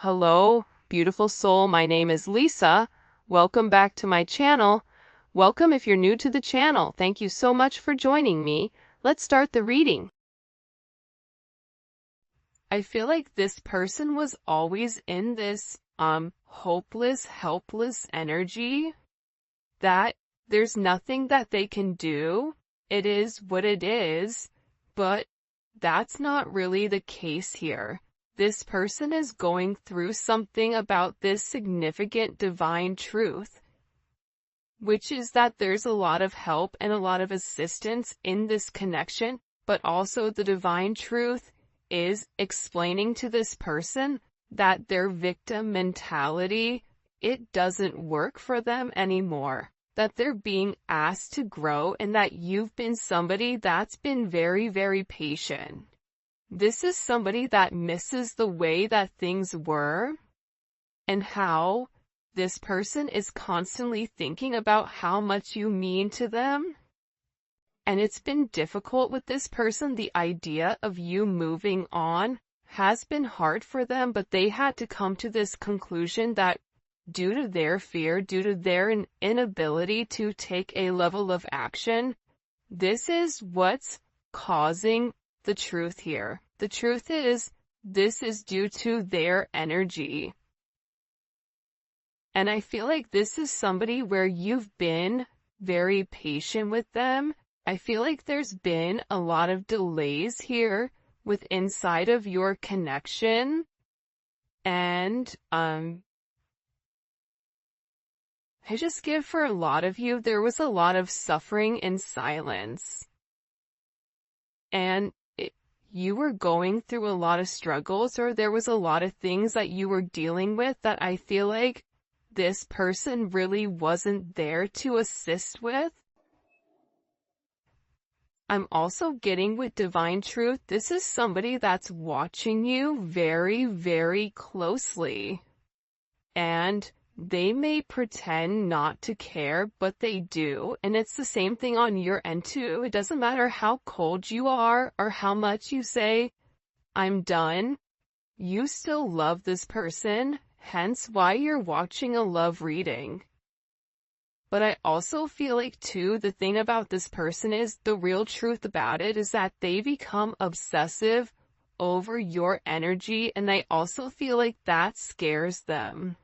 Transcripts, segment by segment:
Hello, beautiful soul. My name is Lisa. Welcome back to my channel. Welcome if you're new to the channel. Thank you so much for joining me. Let's start the reading. I feel like this person was always in this hopeless, helpless energy that there's nothing that they can do. It is what it is, but that's not really the case here. This person is going through something about this significant divine truth, which is that there's a lot of help and a lot of assistance in this connection, but also the divine truth is explaining to this person that their victim mentality, it doesn't work for them anymore, that they're being asked to grow, and that you've been somebody that's been very, very patient. This is somebody that misses the way that things were and how this person is constantly thinking about how much you mean to them. And it's been difficult with this person. The idea of you moving on has been hard for them, but they had to come to this conclusion that due to their fear, due to their inability to take a level of action, this is what's causing the truth here. The truth is, this is due to their energy. And I feel like this is somebody where you've been very patient with them. I feel like there's been a lot of delays here with inside of your connection. And, I just give for a lot of you, there was a lot of suffering in silence. And you were going through a lot of struggles, or there was a lot of things that you were dealing with that I feel like this person really wasn't there to assist with. I'm also getting with divine truth, this is somebody that's watching you very, very closely. And they may pretend not to care, but they do. And it's the same thing on your end too. It doesn't matter how cold you are or how much you say, I'm done. You still love this person, hence why you're watching a love reading. But I also feel like too, the thing about this person is, the real truth about it is that they become obsessive over your energy, and I also feel like that scares them.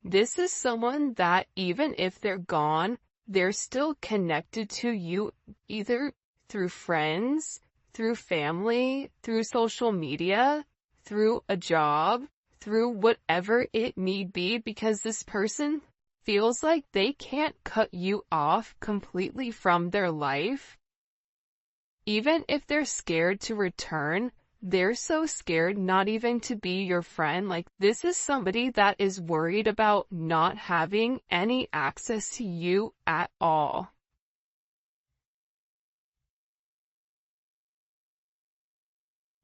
This is someone that even if they're gone, they're still connected to you, either through friends, through family, through social media, through a job, through whatever it may be, because this person feels like they can't cut you off completely from their life. Even if they're scared to return, they're so scared not even to be your friend. Like, this is somebody that is worried about not having any access to you at all.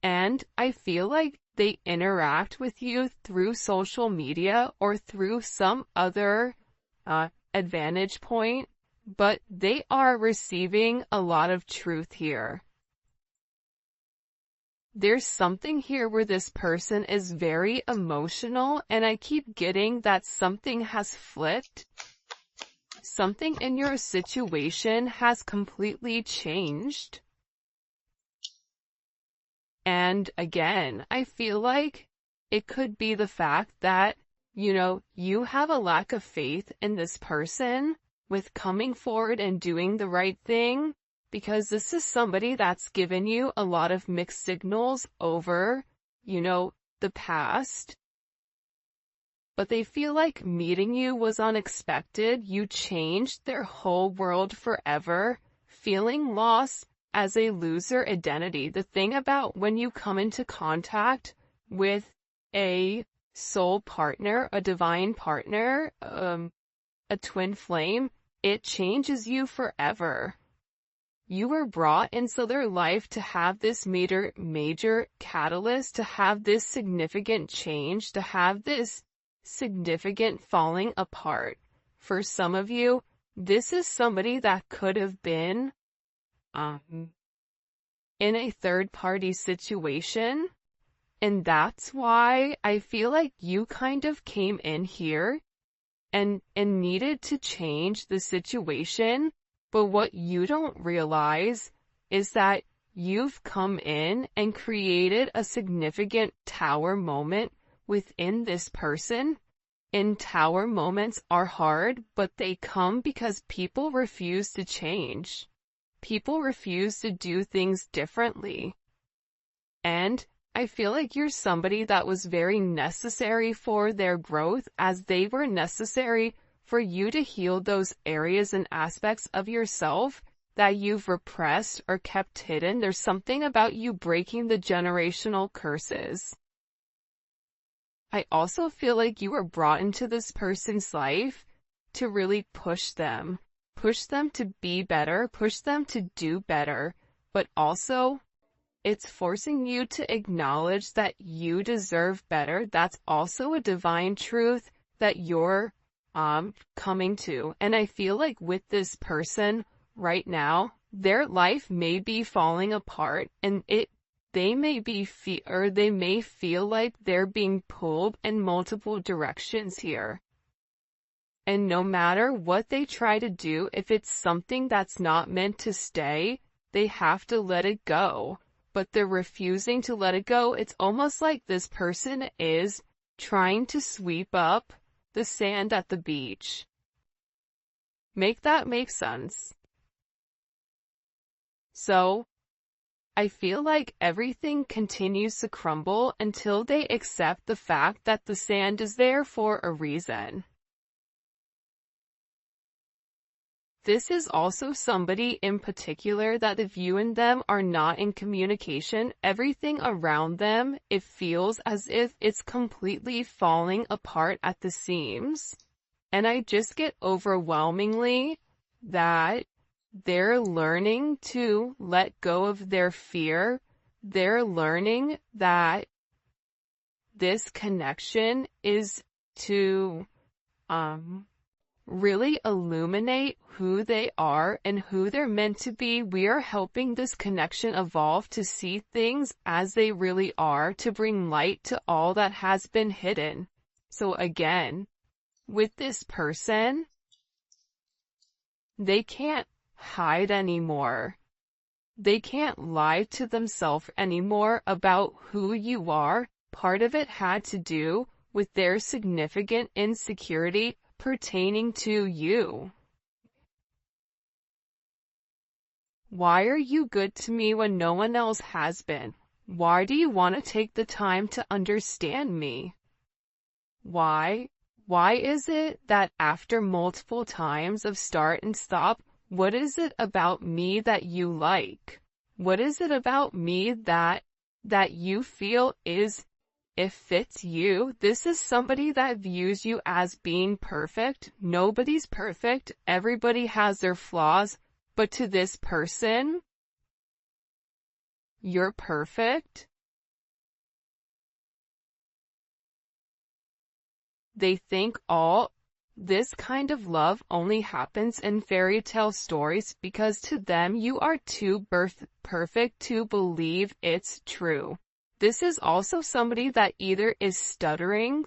And I feel like they interact with you through social media or through some other advantage point, but they are receiving a lot of truth here. There's something here where this person is very emotional, and I keep getting that something has flipped. Something in your situation has completely changed. And again, I feel like it could be the fact that, you have a lack of faith in this person with coming forward and doing the right thing, because this is somebody that's given you a lot of mixed signals over, the past. But they feel like meeting you was unexpected. You changed their whole world forever, feeling lost as a loser identity. The thing about when you come into contact with a soul partner, a divine partner, a twin flame, it changes you forever. You were brought into their life to have this major catalyst, to have this significant change, to have this significant falling apart. For some of you, this is somebody that could have been in a third-party situation, And that's why I feel like you kind of came in here and needed to change the situation. But what you don't realize is that you've come in and created a significant tower moment within this person. And tower moments are hard, but they come because people refuse to change. People refuse to do things differently. And I feel like you're somebody that was very necessary for their growth, as they were necessary for you to heal those areas and aspects of yourself that you've repressed or kept hidden. There's something about you breaking the generational curses. I also feel like you were brought into this person's life to really push them to be better, push them to do better, but also it's forcing you to acknowledge that you deserve better. That's also a divine truth that you're coming to. And I feel like with this person right now, their life may be falling apart, and they may feel like they're being pulled in multiple directions here. And no matter what they try to do, if it's something that's not meant to stay, they have to let it go. But they're refusing to let it go. It's almost like this person is trying to sweep up the sand at the beach. Make that make sense? So, I feel like everything continues to crumble until they accept the fact that the sand is there for a reason. This is also somebody in particular that if you and them are not in communication, everything around them, it feels as if it's completely falling apart at the seams. And I just get overwhelmingly that they're learning to let go of their fear. They're learning that this connection is to, really illuminate who they are and who they're meant to be. We are helping this connection evolve to see things as they really are, to bring light to all that has been hidden. So again, with this person, they can't hide anymore. They can't lie to themselves anymore about who you are. Part of it had to do with their significant insecurity pertaining to you. Why are you good to me when no one else has been? Why do you want to take the time to understand me? Why? Why is it that after multiple times of start and stop, what is it about me that you like? What is it about me that you feel it fits you? This is somebody that views you as being perfect. Nobody's perfect. Everybody has their flaws. But to this person, you're perfect. They think all this kind of love only happens in fairy tale stories because to them you are too perfect to believe it's true. This is also somebody that either is stuttering,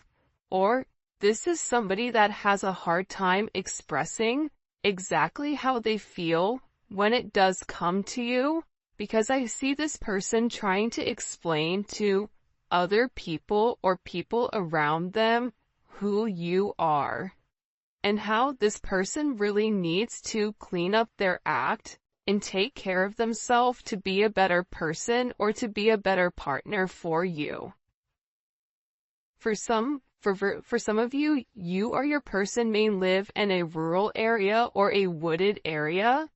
or this is somebody that has a hard time expressing exactly how they feel when it does come to you, because I see this person trying to explain to other people or people around them who you are, and how this person really needs to clean up their act and take care of themselves to be a better person or to be a better partner for you. For some of you, you or your person may live in a rural area or a wooded area.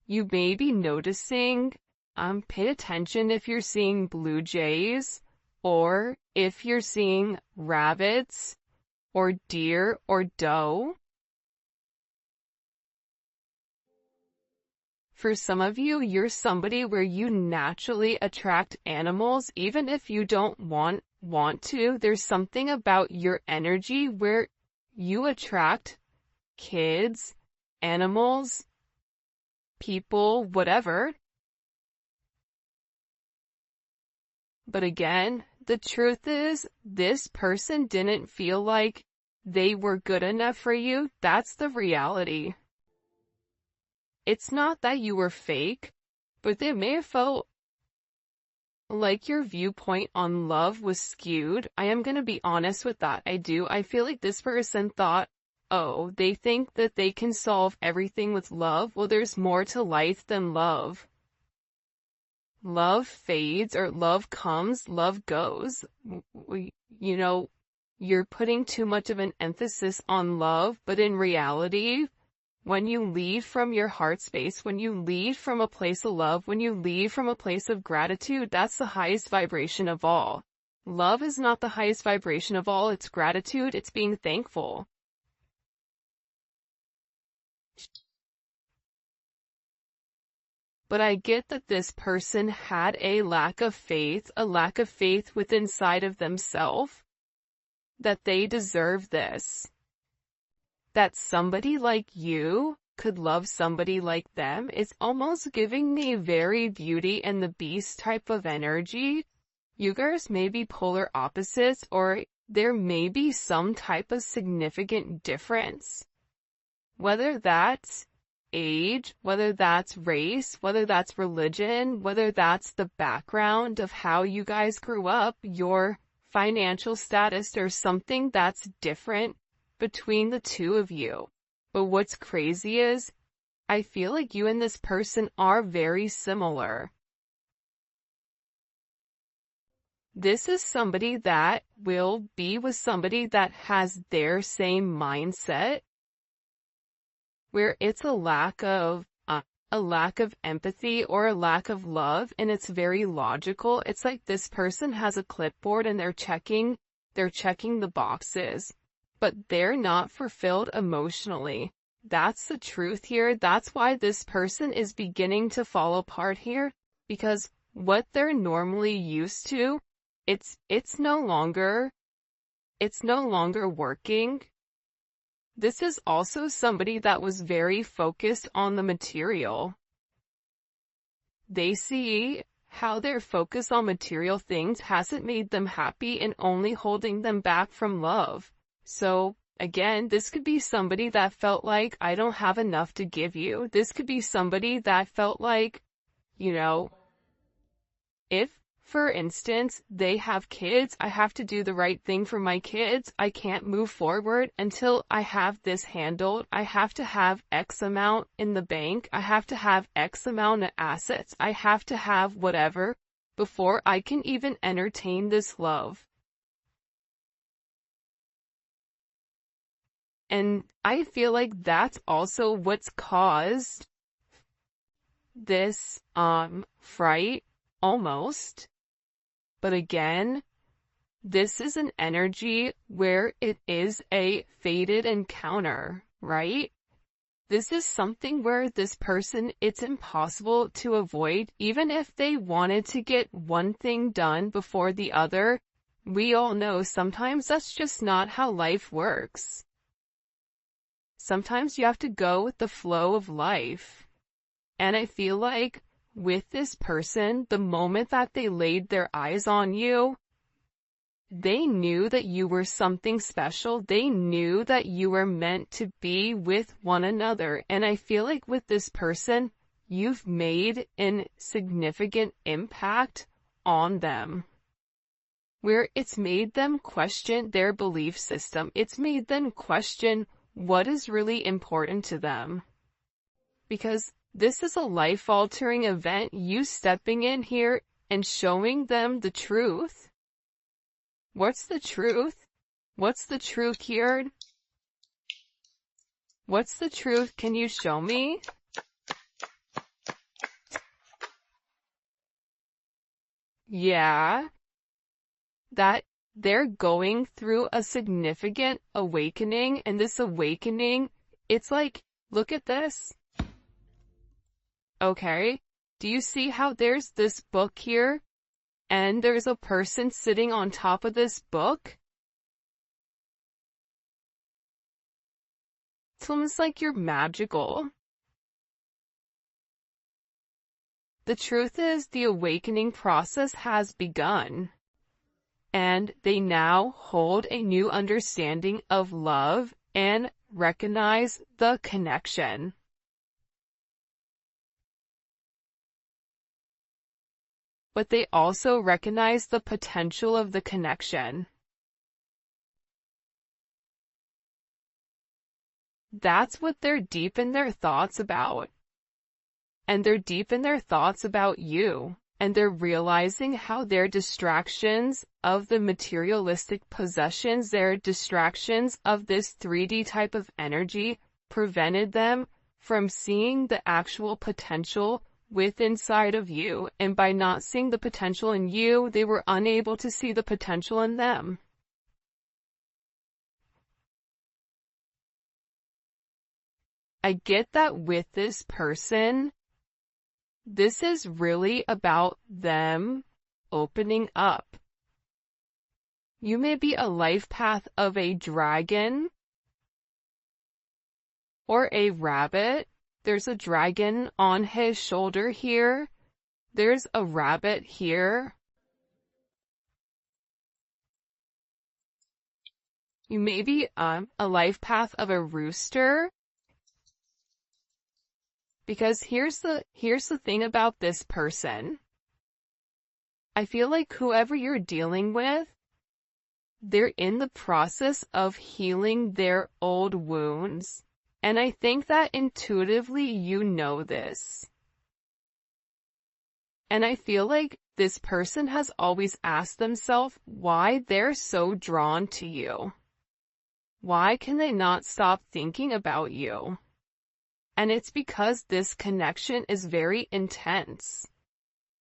You may be noticing, pay attention if you're seeing blue jays, or if you're seeing rabbits, or deer, or doe. For some of you, you're somebody where you naturally attract animals, even if you don't want to. There's something about your energy where you attract kids, animals, people, whatever. But again, the truth is, this person didn't feel like they were good enough for you. That's the reality. It's not that you were fake, but they may have felt like your viewpoint on love was skewed. I am gonna be honest with that. I feel like this person thought, oh, they think that they can solve everything with love. Well, there's more to life than love. Love fades, or love comes, love goes. You know, you're putting too much of an emphasis on love, but in reality, when you lead from your heart space, when you lead from a place of love, when you lead from a place of gratitude, that's the highest vibration of all. Love is not the highest vibration of all, it's gratitude, it's being thankful. But I get that this person had a lack of faith within inside of themselves, that they deserve this. That somebody like you could love somebody like them is almost giving me very Beauty and the Beast type of energy. You guys may be polar opposites, or there may be some type of significant difference. Whether that's age, whether that's race, whether that's religion, whether that's the background of how you guys grew up, your financial status, or something that's different between the two of you. But what's crazy is, I feel like you and this person are very similar. This is somebody that will be with somebody that has their same mindset, where it's a lack of empathy or a lack of love, and it's very logical. It's like this person has a clipboard and they're checking the boxes, but they're not fulfilled emotionally. That's the truth here. That's why this person is beginning to fall apart here, because what they're normally used to, it's no longer working. This is also somebody that was very focused on the material. They see how their focus on material things hasn't made them happy and only holding them back from love. So, again, this could be somebody that felt like, I don't have enough to give you. This could be somebody that felt like, if, for instance, they have kids, I have to do the right thing for my kids. I can't move forward until I have this handled. I have to have X amount in the bank. I have to have X amount of assets. I have to have whatever before I can even entertain this love. And I feel like that's also what's caused this, fright, almost. But again, this is an energy where it is a fated encounter, right? This is something where this person, it's impossible to avoid, even if they wanted to get one thing done before the other. We all know sometimes that's just not how life works. Sometimes you have to go with the flow of life. And I feel like with this person, the moment that they laid their eyes on you, they knew that you were something special. They knew that you were meant to be with one another. And I feel like with this person, you've made a significant impact on them, where it's made them question their belief system. It's made them question what is really important to them. Because this is a life-altering event, you stepping in here and showing them the truth. What's the truth? What's the truth here? What's the truth? Can you show me? Yeah, that they're going through a significant awakening, and this awakening, it's like, look at this. Okay, do you see how there's this book here, and there's a person sitting on top of this book? It's almost like you're magical. The truth is, the awakening process has begun, and they now hold a new understanding of love and recognize the connection. But they also recognize the potential of the connection. That's what they're deep in their thoughts about. And they're deep in their thoughts about you. And they're realizing how their distractions of the materialistic possessions, their distractions of this 3D type of energy, prevented them from seeing the actual potential within inside of you. And by not seeing the potential in you, they were unable to see the potential in them. I get that with this person, this is really about them opening up. You may be a life path of a dragon or a rabbit. There's a dragon on his shoulder here. There's a rabbit here. You may be a life path of a rooster. Because here's the thing about this person. I feel like whoever you're dealing with, they're in the process of healing their old wounds. And I think that intuitively you know this. And I feel like this person has always asked themselves why they're so drawn to you. Why can they not stop thinking about you? And it's because this connection is very intense,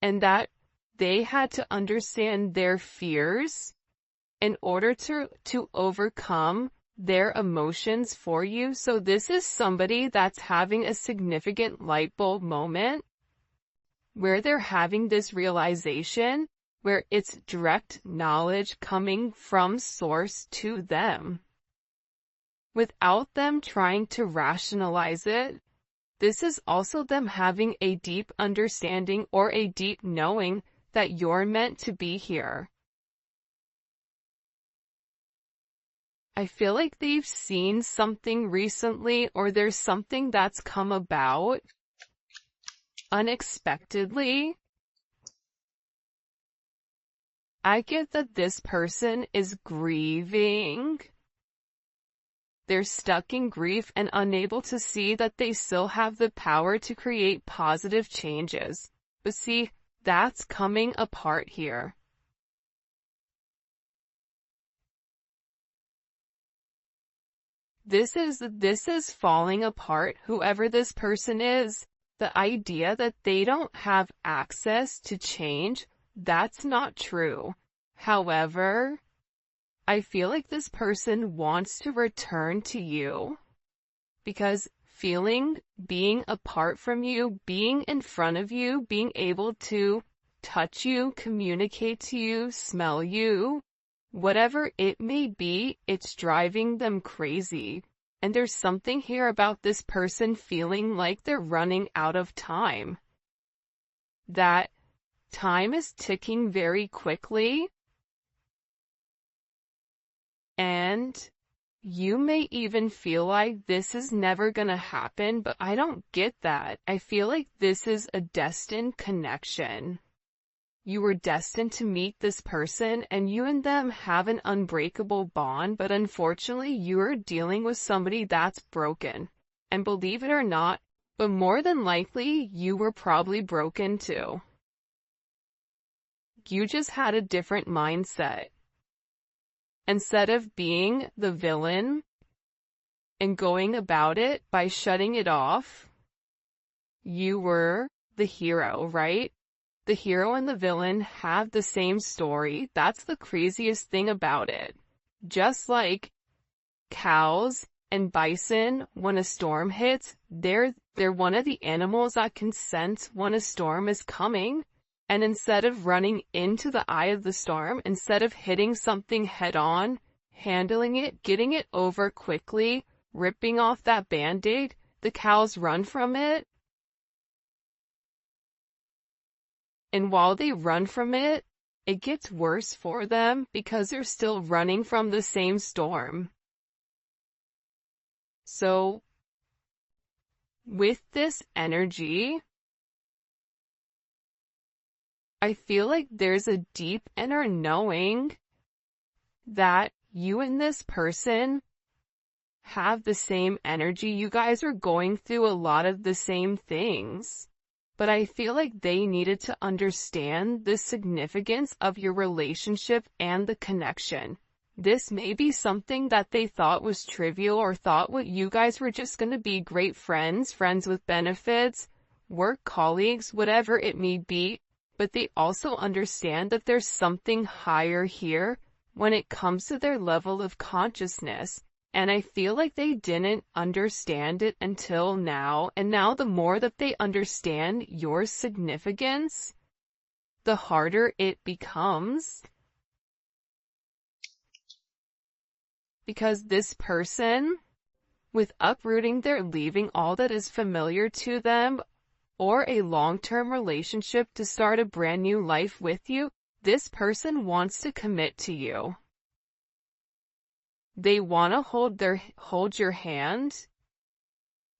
and that they had to understand their fears in order to overcome their emotions for you. So this is somebody that's having a significant light bulb moment where they're having this realization, where it's direct knowledge coming from source to them, without them trying to rationalize it. This is also them having a deep understanding or a deep knowing that you're meant to be here. I feel like they've seen something recently, or there's something that's come about unexpectedly. I get that this person is grieving. They're stuck in grief and unable to see that they still have the power to create positive changes. But see, that's coming apart here. This is falling apart, whoever this person is. The idea that they don't have access to change, that's not true. However, I feel like this person wants to return to you, because being apart from you, being in front of you, being able to touch you, communicate to you, smell you, whatever it may be, it's driving them crazy. And there's something here about this person feeling like they're running out of time. That time is ticking very quickly. And you may even feel like this is never gonna happen, but I don't get that. I feel like this is a destined connection. You were destined to meet this person, and you and them have an unbreakable bond, but unfortunately you're dealing with somebody that's broken. And believe it or not, but more than likely you were probably broken too. You just had a different mindset. Instead of being the villain and going about it by shutting it off, you were the hero, right? The hero and the villain have the same story. That's the craziest thing about it. Just like cows and bison, when a storm hits, they're one of the animals that can sense when a storm is coming. And instead of running into the eye of the storm, instead of hitting something head on, handling it, getting it over quickly, ripping off that band-aid, the cows run from it. And while they run from it, it gets worse for them because they're still running from the same storm. So, with this energy, I feel like there's a deep inner knowing that you and this person have the same energy. You guys are going through a lot of the same things. But I feel like they needed to understand the significance of your relationship and the connection. This may be something that they thought was trivial or thought what you guys were just going to be great friends, friends with benefits, work colleagues, whatever it may be. But they also understand that there's something higher here when it comes to their level of consciousness. And I feel like they didn't understand it until now. And now the more that they understand your significance, the harder it becomes. Because this person, with uprooting, they're leaving all that is familiar to them, or a long-term relationship to start a brand new life with you, this person wants to commit to you. They want to hold your hand.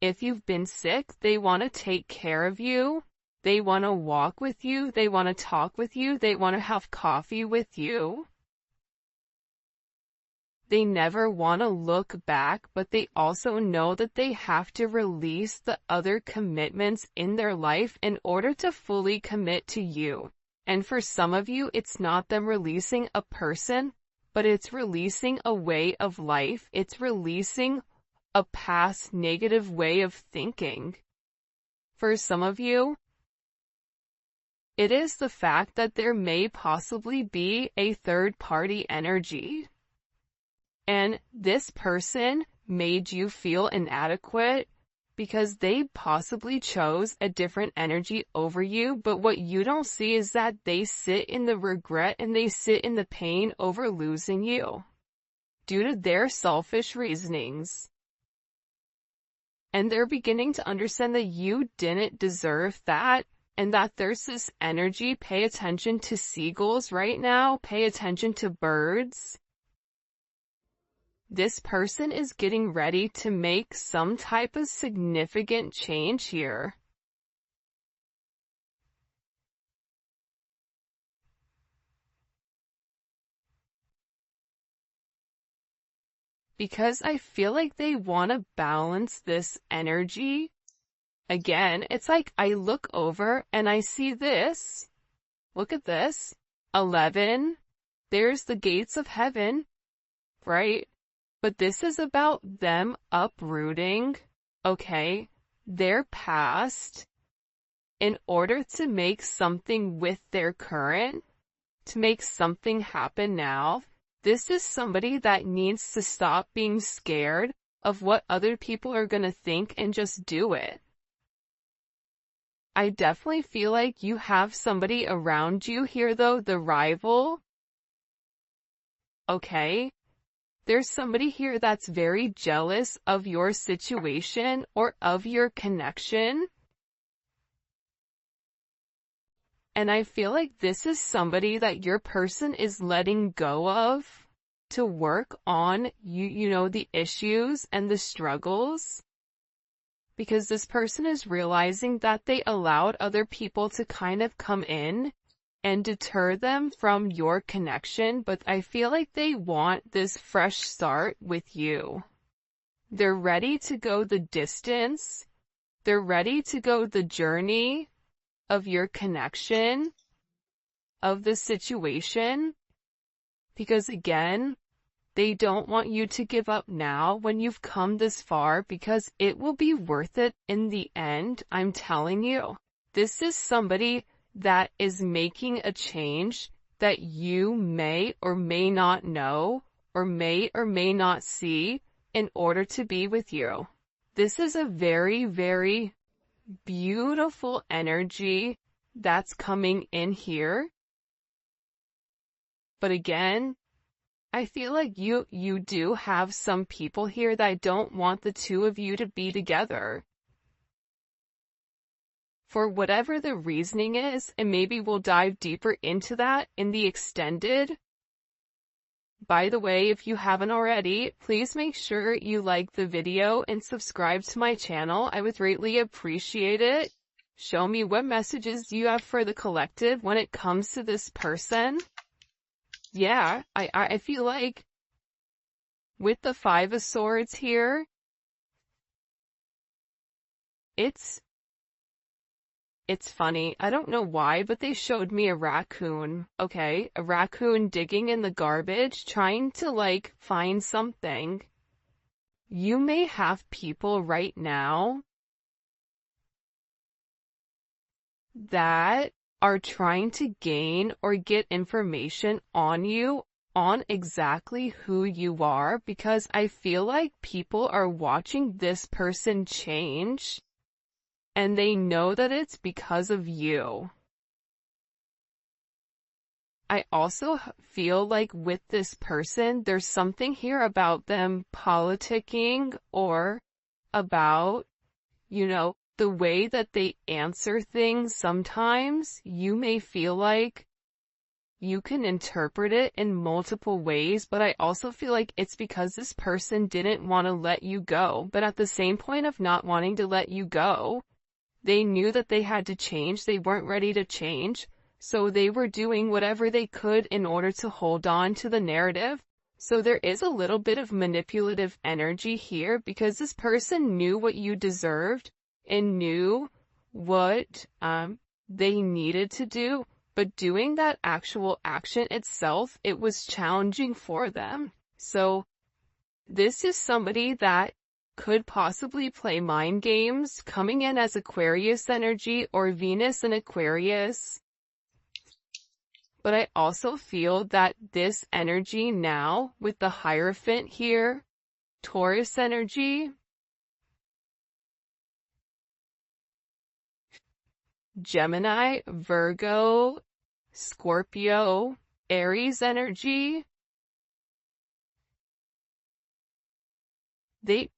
If you've been sick, they want to take care of you. They want to walk with you. They want to talk with you. They want to have coffee with you. They never want to look back, but they also know that they have to release the other commitments in their life in order to fully commit to you. And for some of you, it's not them releasing a person, but it's releasing a way of life. It's releasing a past negative way of thinking. For some of you, it is the fact that there may possibly be a third-party energy. And this person made you feel inadequate because they possibly chose a different energy over you, but what you don't see is that they sit in the regret and they sit in the pain over losing you due to their selfish reasonings. And they're beginning to understand that you didn't deserve that, and that there's this energy. Pay attention to seagulls right now. Pay attention to birds. This person is getting ready to make some type of significant change here. Because I feel like they want to balance this energy. Again, it's like I look over and I see this. Look at this. 11. There's the gates of heaven, right? But this is about them uprooting, okay, their past in order to make something with their current, to make something happen now. This is somebody that needs to stop being scared of what other people are going to think and just do it. I definitely feel like you have somebody around you here though, the rival. Okay? There's somebody here that's very jealous of your situation or of your connection. And I feel like this is somebody that your person is letting go of to work on you know, the issues and the struggles. Because this person is realizing that they allowed other people to kind of come in and deter them from your connection, but I feel like they want this fresh start with you. They're ready to go the distance. They're ready to go the journey of your connection, of the situation, because again, they don't want you to give up now when you've come this far, because it will be worth it in the end. I'm telling you, this is somebody that is making a change that you may or may not know or may not see in order to be with you. This is a very, very beautiful energy that's coming in here. But again, I feel like you do have some people here that don't want the two of you to be together. for whatever the reasoning is, and maybe we'll dive deeper into that in the extended. By the way, if you haven't already, please make sure you like the video and subscribe to my channel. I would greatly appreciate it. Show me what messages you have for the collective when it comes to this person. Yeah, I feel like with the Five of Swords here, it's funny. I don't know why, but they showed me a raccoon, okay? A raccoon digging in the garbage, trying to, like, find something. You may have people right now that are trying to gain or get information on you, on exactly who you are, because I feel like people are watching this person change, and they know that it's because of you. I also feel like with this person, there's something here about them politicking or about, the way that they answer things. Sometimes you may feel like you can interpret it in multiple ways, but I also feel like it's because this person didn't want to let you go. But at the same point of not wanting to let you go, they knew that they had to change. They weren't ready to change. So they were doing whatever they could in order to hold on to the narrative. So there is a little bit of manipulative energy here because this person knew what you deserved and knew what they needed to do. But doing that actual action itself, it was challenging for them. So this is somebody that could possibly play mind games, coming in as Aquarius energy or Venus in Aquarius. But I also feel that this energy now, with the Hierophant here, Taurus energy, Gemini, Virgo, Scorpio, Aries energy,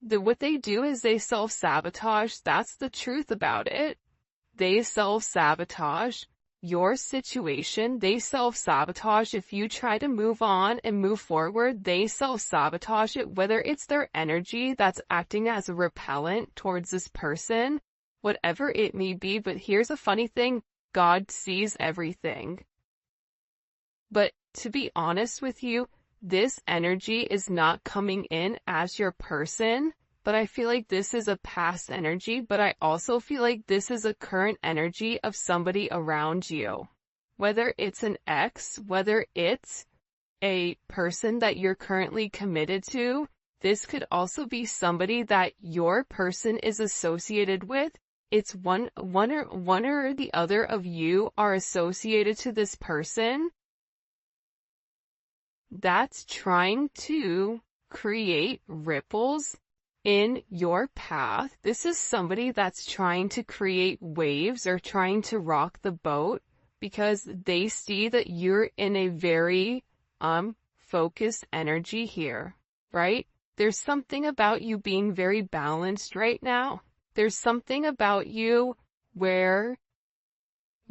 what they do is they self-sabotage. That's the truth about it. They self-sabotage your situation. They self-sabotage. If you try to move on and move forward, they self-sabotage it, whether it's their energy that's acting as a repellent towards this person, whatever it may be. But here's a funny thing. God sees everything. But to be honest with you, this energy is not coming in as your person, but I feel like this is a past energy, but I also feel like this is a current energy of somebody around you. Whether it's an ex, whether it's a person that you're currently committed to, this could also be somebody that your person is associated with. It's one or the other of you are associated to this person that's trying to create ripples in your path. This is somebody that's trying to create waves or trying to rock the boat because they see that you're in a very focused energy here, right? There's something about you being very balanced right now. There's something about you where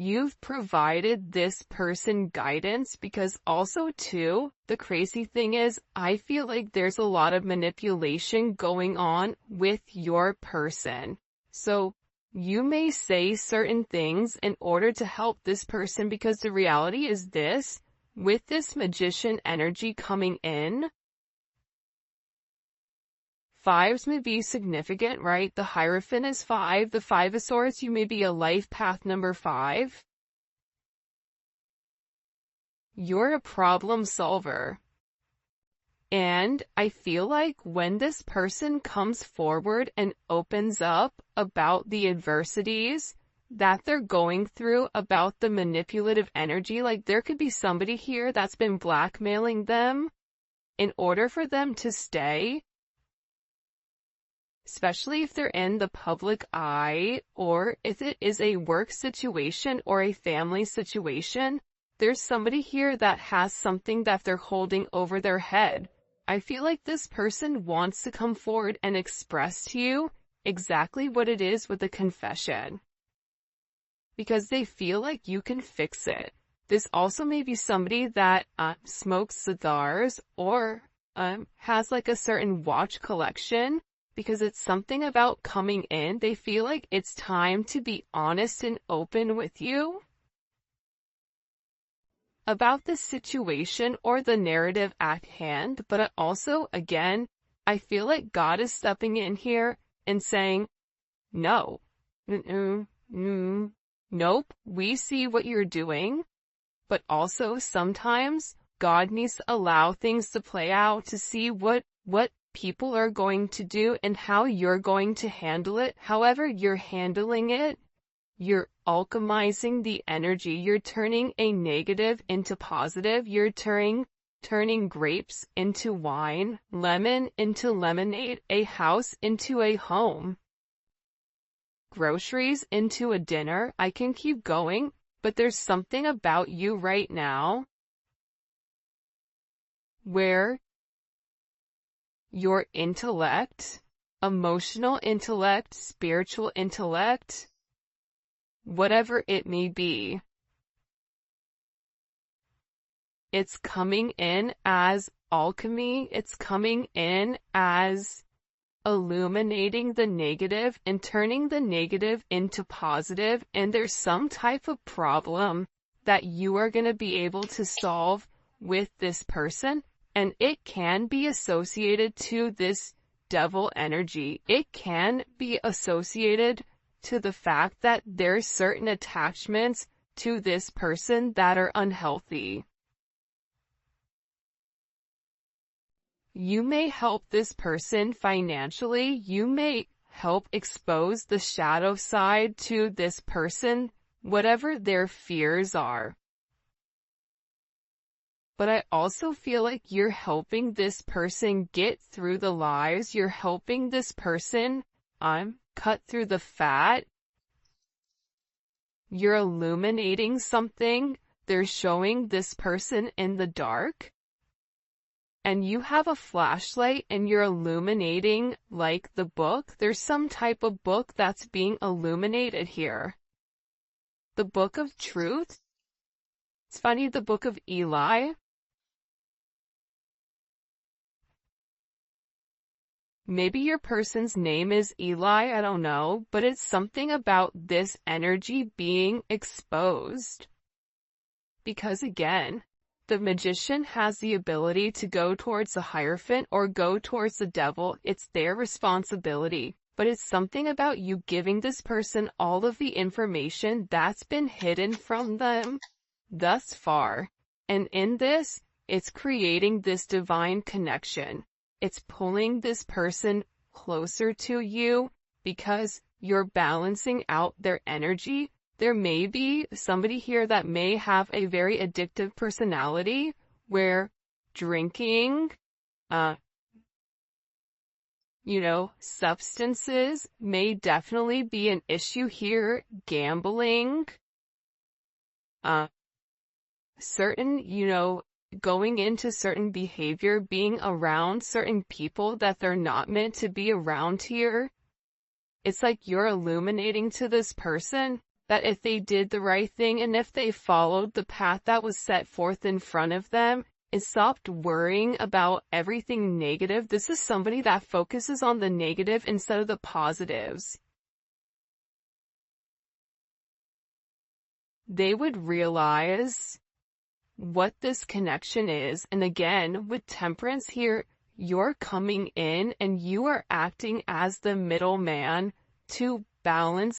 you've provided this person guidance, because also too, the crazy thing is, I feel like there's a lot of manipulation going on with your person. So you may say certain things in order to help this person, because the reality is this, with this Magician energy coming in, fives may be significant, right? The Hierophant is 5. The Five of Swords, you may be a life path number 5. You're a problem solver. And I feel like when this person comes forward and opens up about the adversities that they're going through, about the manipulative energy, like there could be somebody here that's been blackmailing them in order for them to stay, especially if they're in the public eye, or if it is a work situation or a family situation. There's somebody here that has something that they're holding over their head. I feel like this person wants to come forward and express to you exactly what it is with a confession. because they feel like you can fix it. This also may be somebody that smokes cigars or has like a certain watch collection, because it's something about coming in. They feel like it's time to be honest and open with you about the situation or the narrative at hand. But also, again, I feel like God is stepping in here and saying, no, nope, we see what you're doing. But also sometimes God needs to allow things to play out to see what people are going to do and how you're going to handle it. However you're handling it, you're alchemizing the energy. You're turning a negative into positive. You're turning grapes into wine, lemon into lemonade, a house into a home, groceries into a dinner. I can keep going, but there's something about you right now where your intellect, emotional intellect, spiritual intellect, whatever it may be, it's coming in as alchemy. It's coming in as illuminating the negative and turning the negative into positive. And there's some type of problem that you are going to be able to solve with this person. And it can be associated to this devil energy. It can be associated to the fact that there's certain attachments to this person that are unhealthy. You may help this person financially. You may help expose the shadow side to this person, whatever their fears are. But I also feel like you're helping this person get through the lies. You're helping this person cut through the fat. You're illuminating something. They're showing this person in the dark. And you have a flashlight and you're illuminating like the book. There's some type of book that's being illuminated here. The book of truth. It's funny, the book of Eli. Maybe your person's name is Eli, I don't know, but it's something about this energy being exposed. Because again, the magician has the ability to go towards the Hierophant or go towards the devil. It's their responsibility. But it's something about you giving this person all of the information that's been hidden from them thus far. And in this, it's creating this divine connection. It's pulling this person closer to you because you're balancing out their energy. There may be somebody here that may have a very addictive personality where drinking, substances may definitely be an issue here. Gambling, certain, going into certain behavior, being around certain people that they're not meant to be around here. It's like you're illuminating to this person that if they did the right thing and if they followed the path that was set forth in front of them and stopped worrying about everything negative. This is somebody that focuses on the negative instead of the positives. They would realize what this connection is. And again, with Temperance here, you're coming in and you are acting as the middleman to balance